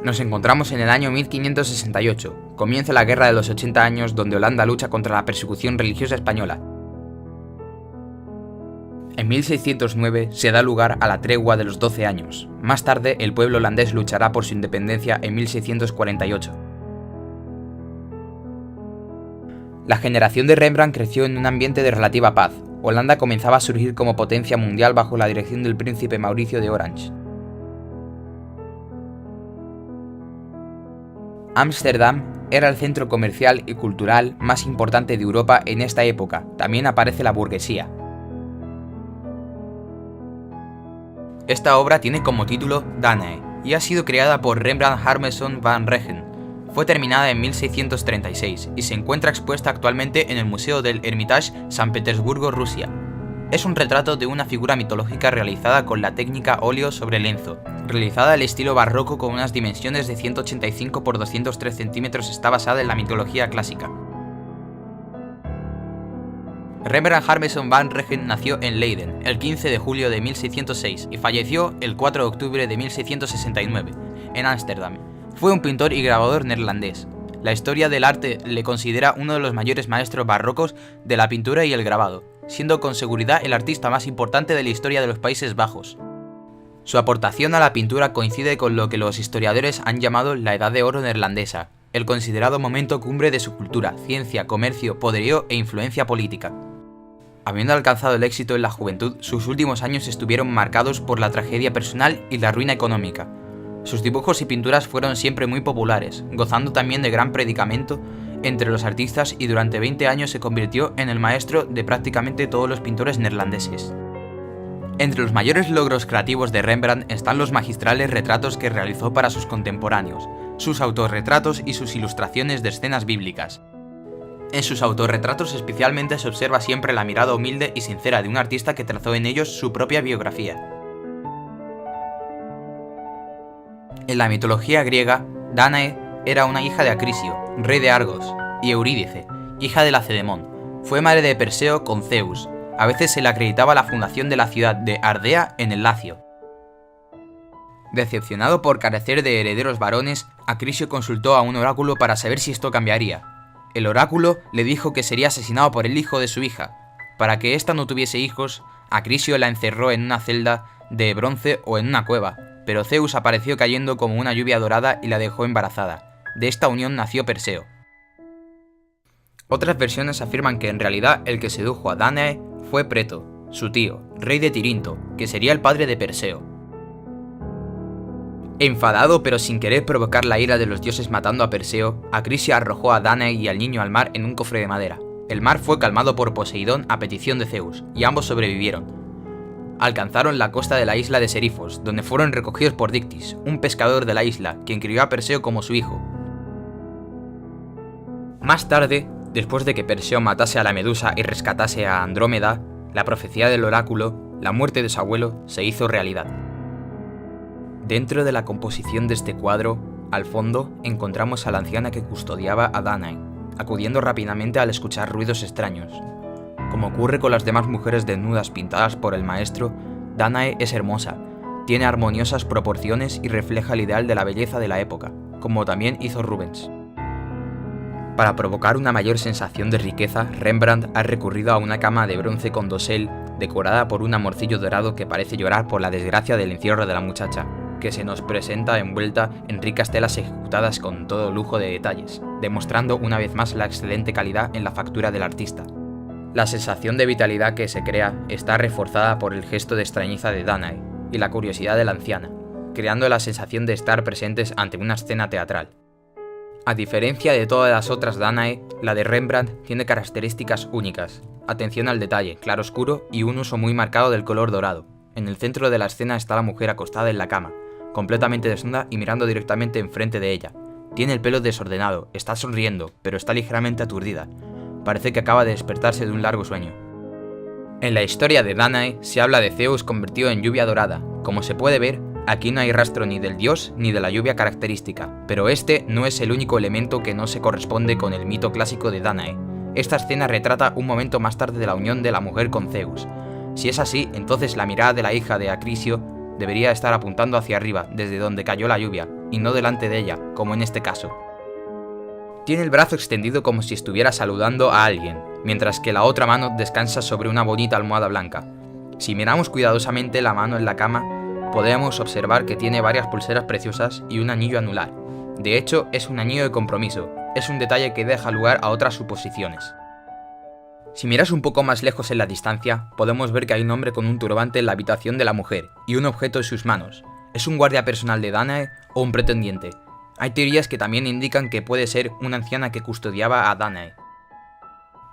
Nos encontramos en el año 1568. Comienza la Guerra de los 80 años, donde Holanda lucha contra la persecución religiosa española. En 1609 se da lugar a la tregua de los 12 años. Más tarde, el pueblo holandés luchará por su independencia en 1648. La generación de Rembrandt creció en un ambiente de relativa paz. Holanda comenzaba a surgir como potencia mundial bajo la dirección del príncipe Mauricio de Orange. Ámsterdam era el centro comercial y cultural más importante de Europa en esta época. También aparece la burguesía. Esta obra tiene como título Danae y ha sido creada por Rembrandt Harmeson van Rijn. Fue terminada en 1636 y se encuentra expuesta actualmente en el Museo del Hermitage, San Petersburgo, Rusia. Es un retrato de una figura mitológica realizada con la técnica óleo sobre lienzo. Realizada al estilo barroco con unas dimensiones de 185 x 203 centímetros, está basada en la mitología clásica. Rembrandt Harmeson van Rijn nació en Leiden el 15 de julio de 1606 y falleció el 4 de octubre de 1669, en Ámsterdam. Fue un pintor y grabador neerlandés. La historia del arte le considera uno de los mayores maestros barrocos de la pintura y el grabado, siendo con seguridad el artista más importante de la historia de los Países Bajos. Su aportación a la pintura coincide con lo que los historiadores han llamado la Edad de Oro neerlandesa, el considerado momento cumbre de su cultura, ciencia, comercio, poderío e influencia política. Habiendo alcanzado el éxito en la juventud, sus últimos años estuvieron marcados por la tragedia personal y la ruina económica. Sus dibujos y pinturas fueron siempre muy populares, gozando también de gran predicamento entre los artistas, y durante 20 años se convirtió en el maestro de prácticamente todos los pintores neerlandeses. Entre los mayores logros creativos de Rembrandt están los magistrales retratos que realizó para sus contemporáneos, sus autorretratos y sus ilustraciones de escenas bíblicas. En sus autorretratos especialmente se observa siempre la mirada humilde y sincera de un artista que trazó en ellos su propia biografía. En la mitología griega, Danae era una hija de Acrisio, rey de Argos, y Eurídice, hija de Lacedemón. Fue madre de Perseo con Zeus. A veces se le acreditaba la fundación de la ciudad de Ardea en el Lacio. Decepcionado por carecer de herederos varones, Acrisio consultó a un oráculo para saber si esto cambiaría. El oráculo le dijo que sería asesinado por el hijo de su hija. Para que ésta no tuviese hijos, Acrisio la encerró en una celda de bronce o en una cueva, pero Zeus apareció cayendo como una lluvia dorada y la dejó embarazada. De esta unión nació Perseo. Otras versiones afirman que en realidad el que sedujo a Danae fue Preto, su tío, rey de Tirinto, que sería el padre de Perseo. Enfadado pero sin querer provocar la ira de los dioses matando a Perseo, Acrisio arrojó a Danae y al niño al mar en un cofre de madera. El mar fue calmado por Poseidón a petición de Zeus, y ambos sobrevivieron. Alcanzaron la costa de la isla de Serifos, donde fueron recogidos por Dictys, un pescador de la isla, quien crió a Perseo como su hijo. Más tarde, después de que Perseo matase a la Medusa y rescatase a Andrómeda, la profecía del oráculo, la muerte de su abuelo, se hizo realidad. Dentro de la composición de este cuadro, al fondo, encontramos a la anciana que custodiaba a Danae, acudiendo rápidamente al escuchar ruidos extraños. Como ocurre con las demás mujeres desnudas pintadas por el maestro, Danae es hermosa, tiene armoniosas proporciones y refleja el ideal de la belleza de la época, como también hizo Rubens. Para provocar una mayor sensación de riqueza, Rembrandt ha recurrido a una cama de bronce con dosel decorada por un amorcillo dorado que parece llorar por la desgracia del encierro de la muchacha, que se nos presenta envuelta en ricas telas ejecutadas con todo lujo de detalles, demostrando una vez más la excelente calidad en la factura del artista. La sensación de vitalidad que se crea está reforzada por el gesto de extrañeza de Danae y la curiosidad de la anciana, creando la sensación de estar presentes ante una escena teatral. A diferencia de todas las otras Danae, la de Rembrandt tiene características únicas: atención al detalle, claroscuro y un uso muy marcado del color dorado. En el centro de la escena está la mujer acostada en la cama, completamente desnuda y mirando directamente enfrente de ella. Tiene el pelo desordenado, está sonriendo, pero está ligeramente aturdida. Parece que acaba de despertarse de un largo sueño. En la historia de Danae se habla de Zeus convertido en lluvia dorada. Como se puede ver, aquí no hay rastro ni del dios ni de la lluvia característica, pero este no es el único elemento que no se corresponde con el mito clásico de Danae. Esta escena retrata un momento más tarde de la unión de la mujer con Zeus. Si es así, entonces la mirada de la hija de Acrisio debería estar apuntando hacia arriba, desde donde cayó la lluvia, y no delante de ella, como en este caso. Tiene el brazo extendido como si estuviera saludando a alguien, mientras que la otra mano descansa sobre una bonita almohada blanca. Si miramos cuidadosamente la mano en la cama, podemos observar que tiene varias pulseras preciosas y un anillo anular. De hecho, es un anillo de compromiso, es un detalle que deja lugar a otras suposiciones. Si miras un poco más lejos en la distancia, podemos ver que hay un hombre con un turbante en la habitación de la mujer y un objeto en sus manos. ¿Es un guardia personal de Danae o un pretendiente? Hay teorías que también indican que puede ser una anciana que custodiaba a Danae.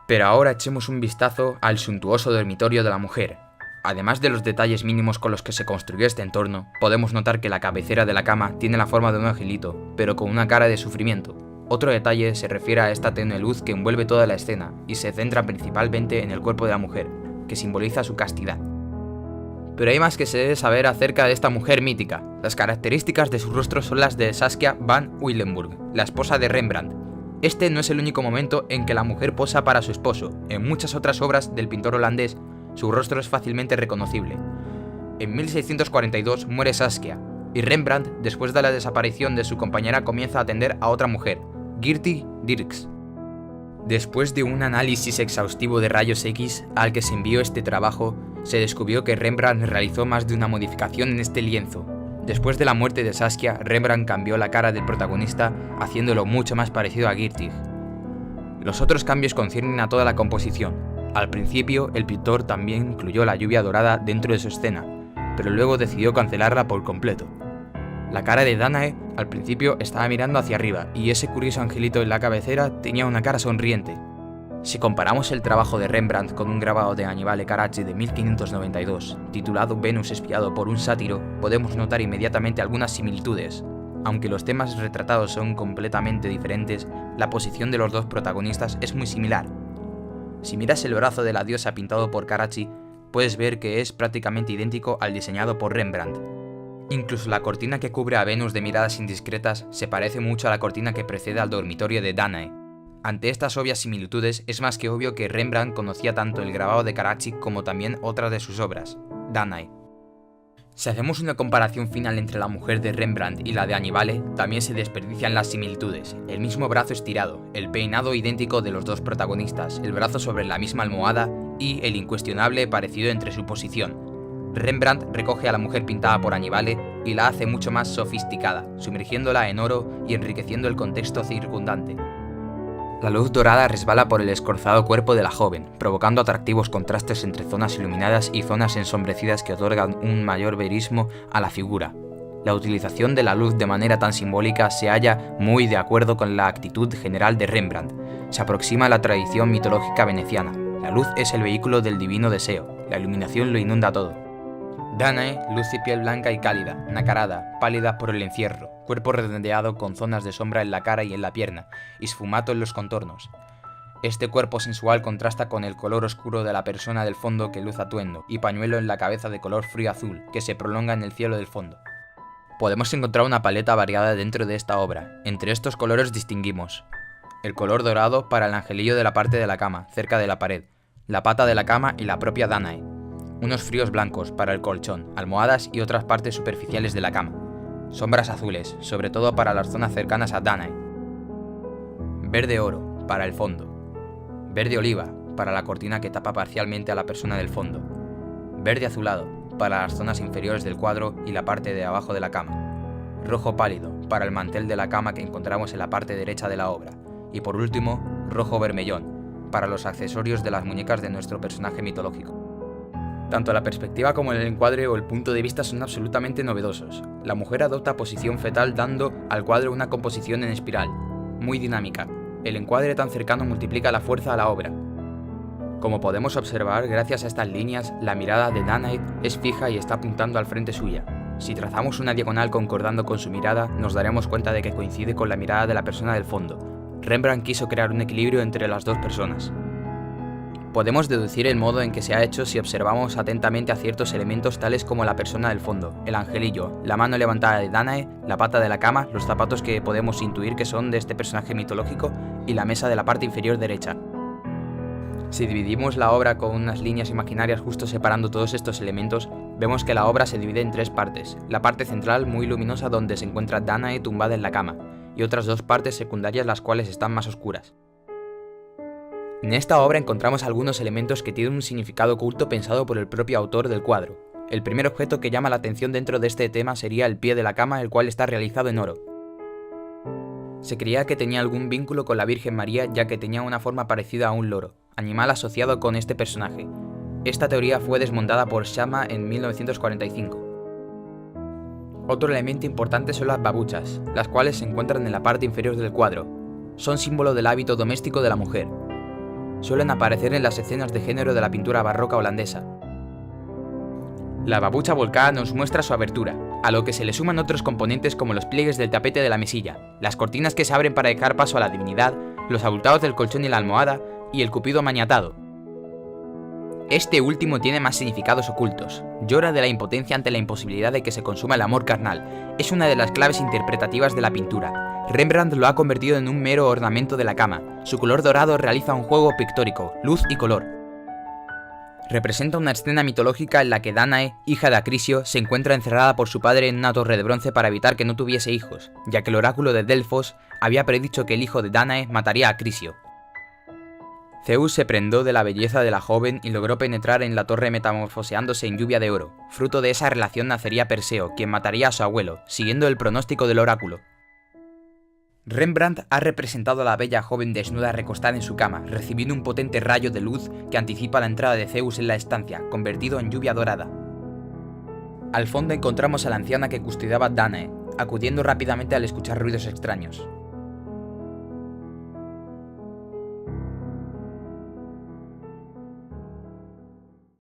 Pero ahora echemos un vistazo al suntuoso dormitorio de la mujer. Además de los detalles mínimos con los que se construyó este entorno, podemos notar que la cabecera de la cama tiene la forma de un angelito, pero con una cara de sufrimiento. Otro detalle se refiere a esta tenue luz que envuelve toda la escena y se centra principalmente en el cuerpo de la mujer, que simboliza su castidad. Pero hay más que se debe saber acerca de esta mujer mítica. Las características de su rostro son las de Saskia van Willenburg, la esposa de Rembrandt. Este no es el único momento en que la mujer posa para su esposo. En muchas otras obras del pintor holandés, su rostro es fácilmente reconocible. En 1642 muere Saskia, y Rembrandt, después de la desaparición de su compañera, comienza a atender a otra mujer, Gertie Dirks. Después de un análisis exhaustivo de rayos X al que se envió este trabajo, se descubrió que Rembrandt realizó más de una modificación en este lienzo. Después de la muerte de Saskia, Rembrandt cambió la cara del protagonista, haciéndolo mucho más parecido a Gertie. Los otros cambios conciernen a toda la composición. Al principio, el pintor también incluyó la lluvia dorada dentro de su escena, pero luego decidió cancelarla por completo. La cara de Danae al principio estaba mirando hacia arriba y ese curioso angelito en la cabecera tenía una cara sonriente. Si comparamos el trabajo de Rembrandt con un grabado de Annibale Carracci de 1592, titulado Venus espiado por un sátiro, podemos notar inmediatamente algunas similitudes. Aunque los temas retratados son completamente diferentes, la posición de los dos protagonistas es muy similar. Si miras el brazo de la diosa pintado por Carracci, puedes ver que es prácticamente idéntico al diseñado por Rembrandt. Incluso la cortina que cubre a Venus de miradas indiscretas se parece mucho a la cortina que precede al dormitorio de Danae. Ante estas obvias similitudes, es más que obvio que Rembrandt conocía tanto el grabado de Carracci como también otra de sus obras, Danae. Si hacemos una comparación final entre la mujer de Rembrandt y la de Annibale, también se desperdician las similitudes. El mismo brazo estirado, el peinado idéntico de los dos protagonistas, el brazo sobre la misma almohada y el incuestionable parecido entre su posición. Rembrandt recoge a la mujer pintada por Annibale y la hace mucho más sofisticada, sumergiéndola en oro y enriqueciendo el contexto circundante. La luz dorada resbala por el escorzado cuerpo de la joven, provocando atractivos contrastes entre zonas iluminadas y zonas ensombrecidas que otorgan un mayor verismo a la figura. La utilización de la luz de manera tan simbólica se halla muy de acuerdo con la actitud general de Rembrandt. Se aproxima a la tradición mitológica veneciana. La luz es el vehículo del divino deseo, la iluminación lo inunda todo. Danae luce piel blanca y cálida, nacarada, pálida por el encierro, cuerpo redondeado con zonas de sombra en la cara y en la pierna, y sfumato en los contornos. Este cuerpo sensual contrasta con el color oscuro de la persona del fondo que luce atuendo, y pañuelo en la cabeza de color frío azul, que se prolonga en el cielo del fondo. Podemos encontrar una paleta variada dentro de esta obra. Entre estos colores distinguimos el color dorado para el angelillo de la parte de la cama, cerca de la pared, la pata de la cama y la propia Danae. Unos fríos blancos para el colchón, almohadas y otras partes superficiales de la cama. Sombras azules, sobre todo para las zonas cercanas a Danae. Verde oro, para el fondo. Verde oliva, para la cortina que tapa parcialmente a la persona del fondo. Verde azulado, para las zonas inferiores del cuadro y la parte de abajo de la cama. Rojo pálido, para el mantel de la cama que encontramos en la parte derecha de la obra. Y por último, rojo vermellón, para los accesorios de las muñecas de nuestro personaje mitológico. Tanto la perspectiva como el encuadre o el punto de vista son absolutamente novedosos. La mujer adopta posición fetal dando al cuadro una composición en espiral, muy dinámica. El encuadre tan cercano multiplica la fuerza a la obra. Como podemos observar, gracias a estas líneas, la mirada de Danae es fija y está apuntando al frente suya. Si trazamos una diagonal concordando con su mirada, nos daremos cuenta de que coincide con la mirada de la persona del fondo. Rembrandt quiso crear un equilibrio entre las dos personas. Podemos deducir el modo en que se ha hecho si observamos atentamente a ciertos elementos tales como la persona del fondo, el angelillo, la mano levantada de Danae, la pata de la cama, los zapatos que podemos intuir que son de este personaje mitológico y la mesa de la parte inferior derecha. Si dividimos la obra con unas líneas imaginarias justo separando todos estos elementos, vemos que la obra se divide en tres partes: la parte central muy luminosa donde se encuentra Danae tumbada en la cama, y otras dos partes secundarias las cuales están más oscuras. En esta obra encontramos algunos elementos que tienen un significado oculto pensado por el propio autor del cuadro. El primer objeto que llama la atención dentro de este tema sería el pie de la cama, el cual está realizado en oro. Se creía que tenía algún vínculo con la Virgen María, ya que tenía una forma parecida a un loro, animal asociado con este personaje. Esta teoría fue desmontada por Shama en 1945. Otro elemento importante son las babuchas, las cuales se encuentran en la parte inferior del cuadro. Son símbolo del hábito doméstico de la mujer. Suelen aparecer en las escenas de género de la pintura barroca holandesa. La babucha volcada nos muestra su abertura, a lo que se le suman otros componentes como los pliegues del tapete de la mesilla, las cortinas que se abren para dejar paso a la divinidad, los abultados del colchón y la almohada, y el cupido maniatado. Este último tiene más significados ocultos. Llora de la impotencia ante la imposibilidad de que se consuma el amor carnal. Es una de las claves interpretativas de la pintura. Rembrandt lo ha convertido en un mero ornamento de la cama. Su color dorado realiza un juego pictórico, luz y color. Representa una escena mitológica en la que Danae, hija de Acrisio, se encuentra encerrada por su padre en una torre de bronce para evitar que no tuviese hijos, ya que el oráculo de Delfos había predicho que el hijo de Danae mataría a Acrisio. Zeus se prendó de la belleza de la joven y logró penetrar en la torre metamorfoseándose en lluvia de oro. Fruto de esa relación nacería Perseo, quien mataría a su abuelo, siguiendo el pronóstico del oráculo. Rembrandt ha representado a la bella joven desnuda recostada en su cama, recibiendo un potente rayo de luz que anticipa la entrada de Zeus en la estancia, convertido en lluvia dorada. Al fondo encontramos a la anciana que custodiaba Danae, acudiendo rápidamente al escuchar ruidos extraños.